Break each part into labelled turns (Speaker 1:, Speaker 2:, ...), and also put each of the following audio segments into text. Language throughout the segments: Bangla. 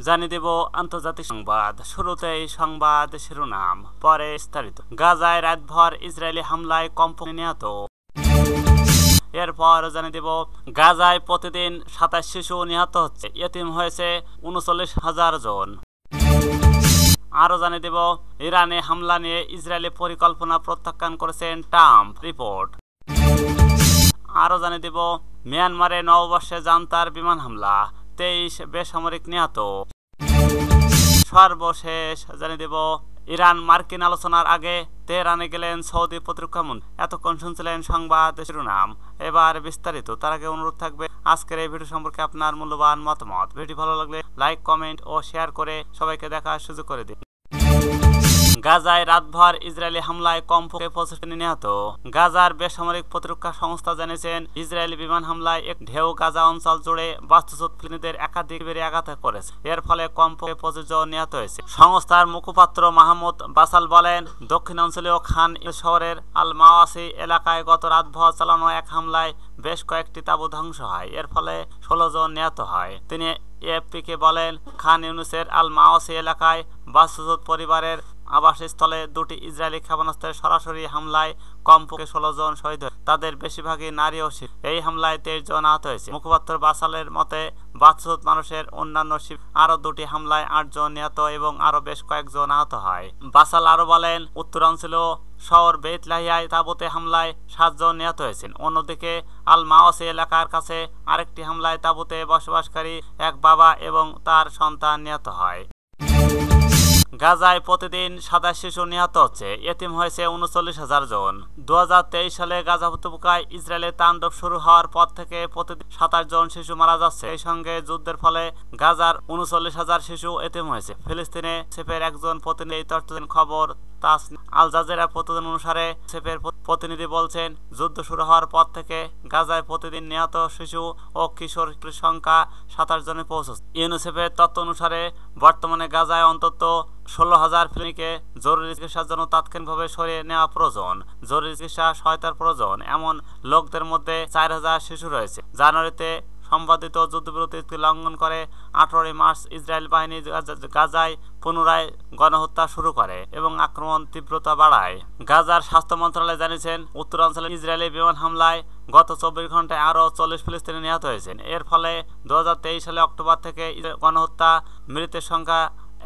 Speaker 1: জানিয়ে দেব আন্তর্জাতিক সংবাদ। শুরুতেই সংবাদ শিরোনাম, পরে বিস্তারিত। গাজায় রাতভর ইসরায়েলি হামলায় কমপক্ষে নিহত। এরপর জানিয়ে দেব গাজায় প্রতিদিন 27 শিশু নিহত হচ্ছে, ইতিম হয়েছে 39,000 জন। আরো জানিয়ে দেব ইরানে হামলা নিয়ে ইসরায়েলি পরিকল্পনা প্রত্যাখ্যান করেছেন ট্রাম্প। রিপোর্ট। আরো জানিয়ে দেব মিয়ানমারে নববর্ষে জান্তার বিমান হামলা, 23 বেসামরিক নিহত। সর্বশেষ জানিয়ে দেব ইরান মার্কিন আলোচনার আগে তেহরানে গেলেন সৌদি প্রতিরক্ষা মন্ত্রী। এতক্ষণ শুনছিলেন সংবাদ শিরোনাম, এবার বিস্তারিত। তার আগে অনুরোধ থাকবে আজকের এই ভিডিও সম্পর্কে আপনার মূল্যবান মতামত। ভিডিও ভালো লাগলে লাইক, কমেন্ট ও শেয়ার করে সবাইকে দেখার সুযোগ করে দিন। গাজায় রাতভর ইসরায়েলি হামলায় কমপক্ষে 25 নিহত। গাজার বেসামরিক প্রতিরক্ষা সংস্থা জানিয়েছেন ইসরায়েলি বিমান হামলায় এক ঢেউ গাজা অঞ্চল জুড়ে বাস্তুচ্যুত ফিলিস্তিনিদের একাধিক বেড়ে আঘাত করেছে। এর ফলে কমপক্ষে 25 জন নিহত হয়েছে। সংস্থার মুখপাত্র মাহমুদ বাসাল বলেন, দক্ষিণাঞ্চলীয় খান শহরের আল মাওয়াসি এলাকায় গত রাতভর চালানো এক হামলায় বেশ কয়েকটি তাঁবু ধ্বংস হয়। এর ফলে 16 জন নিহত হয়। তিনি এএফপিকে বলেন, খান ইউনিসের আল মাওয়াসি এলাকায় বাস্তুচ্যুত পরিবারের আবাসস্থলে দুটি ইসরায়েলি ক্ষেপণাস্ত্রের সরাসরি হামলায় কমপক্ষে 16 জন শহীদ হয়েছে। তাদের বেশিরভাগই নারী ও শিশু। এই হামলায় 23 জন আহত হয়েছে। মুখপাত্র বাসালের মতে বাস্তুচ্যুত মানুষের অন্যান্য আরো দুটি হামলায় 8 জন নিহত এবং আরো বেশ কয়েকজন আহত হয়। বাসাল আরো বলেন, উত্তরাঞ্চলীয় শহর বেত লাহিয়ায় তাঁবুতে হামলায় 7 জন নিহত হয়েছেন। অন্যদিকে আল মাওয়াসি এলাকার কাছে আরেকটি হামলায় তাঁবুতে বসবাসকারী এক বাবা এবং তার সন্তান নিহত হয়। গাজায় প্রতিদিন 27 শিশু নিহত হচ্ছে, ইতিম হয়েছে 39,000 জন। 2023 সালে গাজা উপত্যকায় ইসরায়েলের তাণ্ডব শুরু হওয়ার পর থেকে প্রতিদিন 27 জন শিশু মারা যাচ্ছে। এই সঙ্গে যুদ্ধের ফলে গাজার 39,000 শিশু ইতিম হয়েছে। ফিলিস্তিনে সেফের একজন প্রতিনিধি এই তথ্য দেন। খবর আল জাজিরা প্রতিবেদন অনুসারে সেফের প্রতিনিধি বলছেন, যুদ্ধ শুরু হওয়ার পর থেকে গাজায় প্রতিদিন নিহত শিশু ও কিশোর সংখ্যা 27 জনে পৌঁছেছে। ইউনিসেফের তথ্য অনুসারে বর্তমানে গাজায় অন্তত 16,000 ফিলিস্তিনিকে জরুরি চিকিৎসার জন্য তাৎক্ষণিকভাবে সরিয়ে নেওয়া প্রয়োজন। জরুরি চিকিৎসা সহায়তার প্রয়োজন এমন লোকদের মধ্যে 4,000 শিশু রয়েছে। জানুয়ারিতে সম্পাদিত যুদ্ধবিরতি লঙ্ঘন করে 18 মার্চ ইসরায়েল বাহিনী গাজায় পুনরায় গণহত্যা শুরু করে এবং আক্রমণ তীব্রতা বাড়ায়। গাজার স্বাস্থ্য মন্ত্রণালয় জানিয়েছেন, উত্তরাঞ্চলে ইসরায়েলি বিমান হামলায় গত 24 ঘন্টায় আরও 40 ফিলিস্তিনি নিহত হয়েছেন। এর ফলে 2023 সালে অক্টোবর থেকে গণহত্যা মৃতের সংখ্যা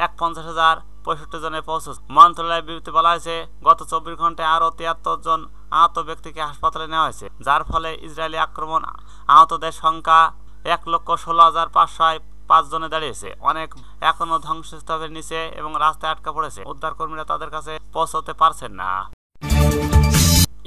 Speaker 1: 51,065 জনে পৌঁছেছে। মন্ত্রণালয়ের বিবৃতি বলা হয়েছে, গত 24 ঘন্টায় আরও 73 জন আহত ব্যক্তিকে হাসপাতালে নেওয়া হয়েছে, যার ফলে ইসরায়েলি আক্রমণ আহতদের সংখ্যা 1,16,505 জনে দাঁড়িয়েছে। অনেক এখনো ধ্বংসস্তূপের নিচে এবং রাস্তায় আটকা পড়েছে। উদ্ধারকর্মীরা তাদের কাছে পৌঁছতে পারছেন না।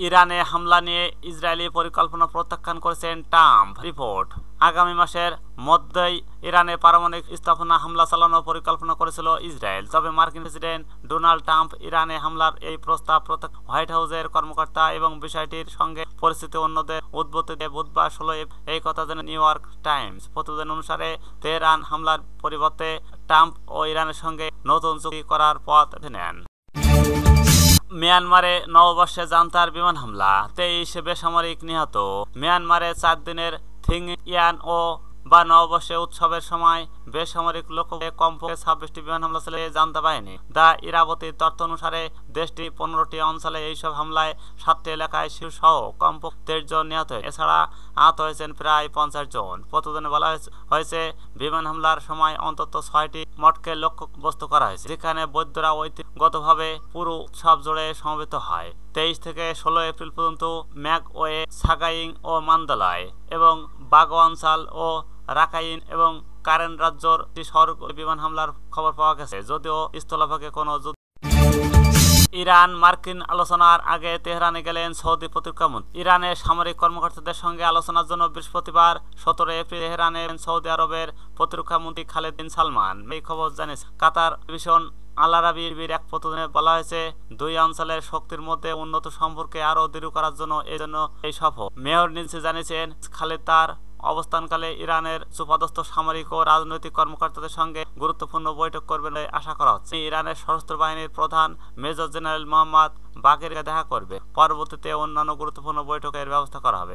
Speaker 1: ইরানে হামলা নিয়ে ইসরায়েলি পরিকল্পনা প্রত্যাখ্যান করেছেন ট্রাম্প। রিপোর্ট। আগামী মাসের মধ্যেই ইরানে পারমাণবিক স্থাপনা হামলা চালানোর পরিকল্পনা করেছিল ইসরায়েল। তবে মার্কিন প্রেসিডেন্ট ডোনাল্ড ট্রাম্প ইরানে হামলার এই প্রস্তাব হোয়াইট হাউসের কর্মকর্তা এবং বিষয়টির সঙ্গে পরিস্থিতি অন্যদের উদ্বুদ্ধ দিয়ে বুধবার 16 এই কথা জানায় নিউ ইয়র্ক টাইমস। প্রতিবেদন অনুসারে তেহরান হামলার পরিবর্তে ট্রাম্প ও ইরানের সঙ্গে নতুন চুক্তি করার পথ নেন। মিয়ানমারে নববর্ষে জান্তার বিমান হামলা, 23 বেসামরিক নিহত। মিয়ানমারে 4 দিনের থিংইয়ান ও বা নববর্ষে উৎসবের সময় বেসামরিক লক্ষ্যে কমপক্ষে 26টি বিমান হামলা চালিয়ে জান্তা বাহিনী। দা ইরাবতীর তথ্য অনুসারে দেশটির 15টি অঞ্চলে এইসব হামলায় 7টি এলাকায় শিশু সহ কমপক্ষে 23 জন নিহত হয়েছে। এছাড়া আহত হয়েছেন প্রায় 50 জন। প্রতিবেদনে বলা হয়েছে, বিমান হামলার সময় অন্তত 6টি মঠকে লক্ষ্যবস্তু করা হয়েছে, যেখানে বৌদ্ধরা ঐতিহ্যগতভাবে পুরো উৎসব জুড়ে সমবেত হয়। 23 থেকে 16 এপ্রিল পর্যন্ত ম্যাকওয়ে, সাগাইং ও মান্দালায় এবং বাগওয়ানসাল ও রাখাইন এবং কারেন রাজ্যর শহর বিমান হামলার খবর পাওয়া গেছে, যদিও স্থলভাগে কোনো যুদ্ধ। ইরান মার্কিন আলোচনার আগে তেহরানে গেলেন সৌদি প্রতিরক্ষা মন্ত্রী। ইরানের সামরিক কর্মকর্তাদের সঙ্গে আলোচনার জন্য বৃহস্পতিবার 17 এপ্রিল তেহরানে সৌদি আরবের প্রতিরক্ষা মন্ত্রী খালেদ বিন সালমান। এই খবর জানিয়েছে কাতার টেলিভিশন আল আরাবির এক প্রতিবেদনে বলা হয়েছে, দুই অঞ্চলের শক্তির মধ্যে উন্নত সম্পর্কে আরও দৃঢ় করার জন্য এই সফর। মেয়র নিলসি জানিয়েছেন, খালেদ তার অবস্থানকালে ইরানের উচ্চপদস্থ সামরিক ও রাজনৈতিক কর্মকর্তাদের সঙ্গে গুরুত্বপূর্ণ বৈঠক করবেন বলে আশা করা হচ্ছে। ইরানের সশস্ত্র বাহিনীর প্রধান মেজর জেনারেল মোহাম্মদ বাকের দেখা করবে। পরবর্তীতে অন্যান্য গুরুত্বপূর্ণ বৈঠকের ব্যবস্থা করা হবে।